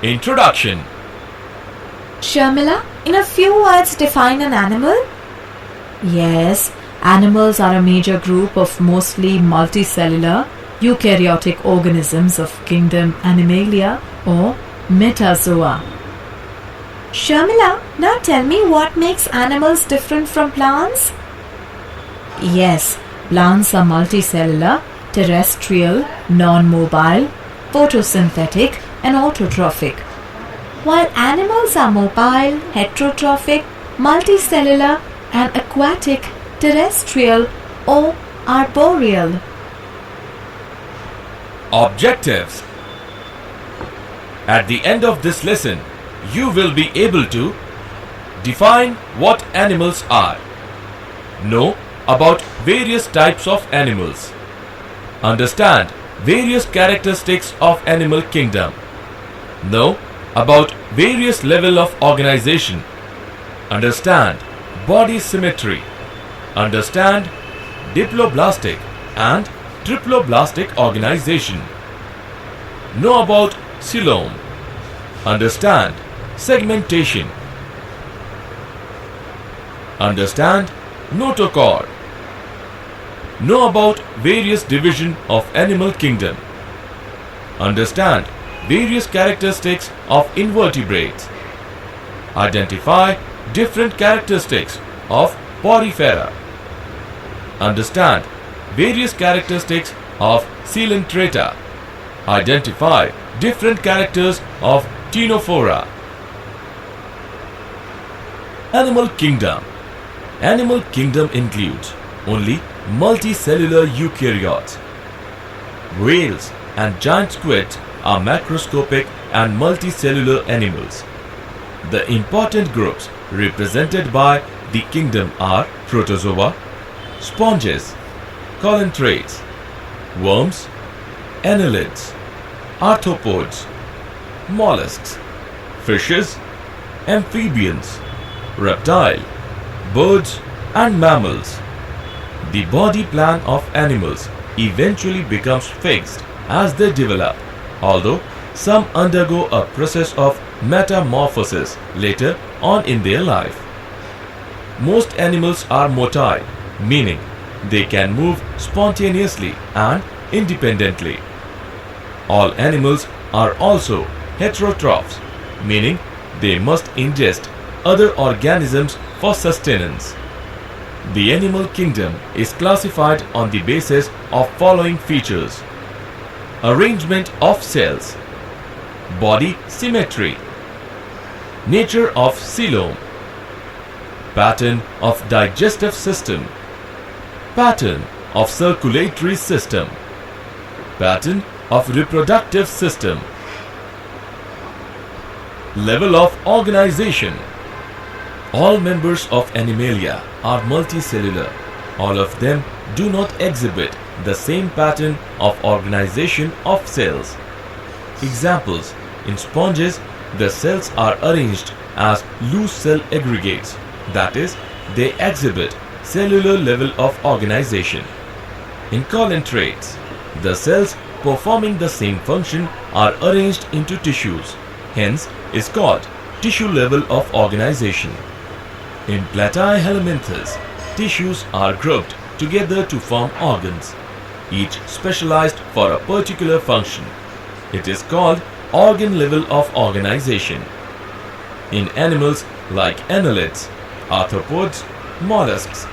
Introduction. Sharmila, in a few words define an animal? Yes, animals are a major group of mostly multicellular, eukaryotic organisms of Kingdom Animalia or metazoa. Sharmila, now tell me what makes animals different from plants? Yes, plants are multicellular, terrestrial, non-mobile, photosynthetic and autotrophic, while animals are mobile, heterotrophic, multicellular and aquatic, terrestrial or arboreal. Objectives. At the end of this lesson, you will be able to define what animals are, know about various types of animals, understand various characteristics of animal kingdom, know about various level of organization, understand body symmetry, understand diploblastic and triploblastic organization, know about coelom, understand segmentation, understand notochord, know about various division of animal kingdom, understand various characteristics of invertebrates, identify different characteristics of porifera, understand various characteristics of coelenterata, identify different characters of ctenophora. Animal kingdom. Animal kingdom includes only multicellular eukaryotes. Whales and giant squids are macroscopic and multicellular animals. The important groups represented by the kingdom are protozoa, sponges, coelentrates, worms, annelids, arthropods, mollusks, fishes, amphibians, reptile, birds and mammals. The body plan of animals eventually becomes fixed as they develop, although some undergo a process of metamorphosis later on in their life. Most animals are motile, meaning they can move spontaneously and independently. All animals are also heterotrophs, meaning they must ingest other organisms for sustenance. The animal kingdom is classified on the basis of following features: arrangement of cells, body symmetry, nature of coelom, pattern of digestive system, pattern of circulatory system, pattern of reproductive system, level of organization. All members of Animalia are multicellular. All of them do not exhibit the same pattern of organization of cells. Examples: in sponges, the cells are arranged as loose cell aggregates, that is, they exhibit cellular level of organization. In coelentrates, the cells performing the same function are arranged into tissues, hence is called tissue level of organization. In platyhelminthes, tissues are grouped together to form organs, each specialized for a particular function. It is called organ level of organization. In animals like annelids, arthropods, mollusks,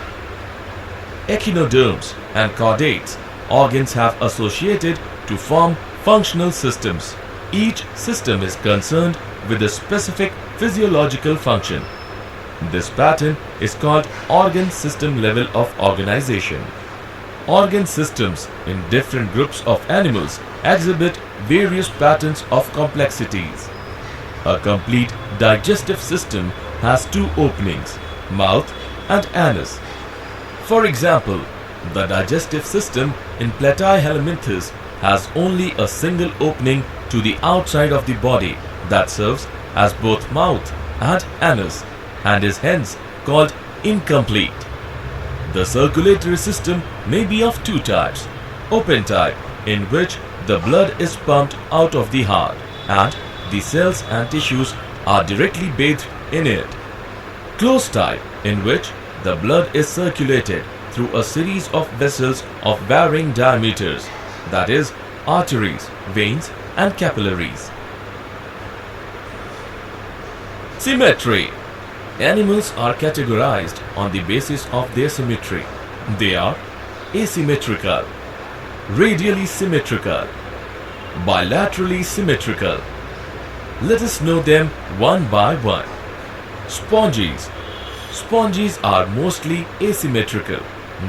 echinoderms and chordates, organs have associated to form functional systems. Each system is concerned with a specific physiological function. This pattern is called organ system level of organization. Organ systems in different groups of animals exhibit various patterns of complexities. A complete digestive system has two openings, mouth and anus. For example, the digestive system in platyhelminthes has only a single opening to the outside of the body that serves as both mouth and anus, and is hence called incomplete. The circulatory system may be of two types: open type, in which the blood is pumped out of the heart, and the cells and tissues are directly bathed in it. Closed type, in which the blood is circulated through a series of vessels of varying diameters, that is, arteries, veins and capillaries. Symmetry. Animals are categorized on the basis of their symmetry. They are asymmetrical, radially symmetrical, bilaterally symmetrical. Let us know them one by one. Sponges. Sponges are mostly asymmetrical.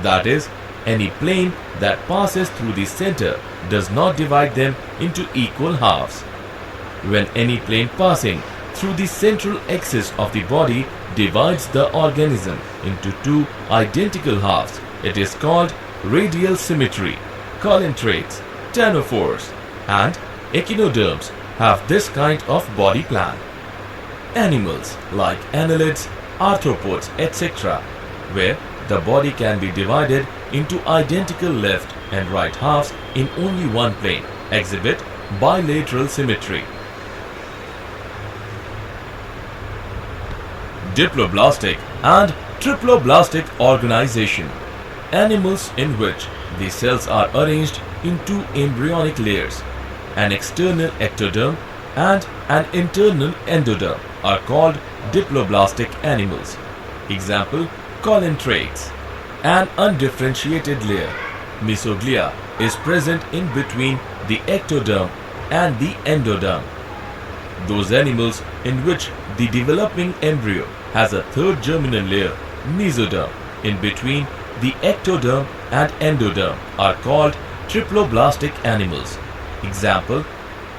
That is, any plane that passes through the center does not divide them into equal halves. When any plane passing through the central axis of the body divides the organism into two identical halves, it is called radial symmetry. Colintrates, ctenophores, and echinoderms have this kind of body plan. Animals like annelids, arthropods, etc., where the body can be divided into identical left and right halves in only one plane, exhibit bilateral symmetry. Diploblastic and triploblastic organization. Animals in which the cells are arranged in two embryonic layers, an external ectoderm and an internal endoderm, are called diploblastic animals. Example, colintrates. An undifferentiated layer, mesoglia, is present in between the ectoderm and the endoderm. Those animals in which the developing embryo has a third germinal layer, mesoderm, in between the ectoderm and endoderm are called triploblastic animals. Example,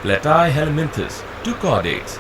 Platyhelminthes, two chordates.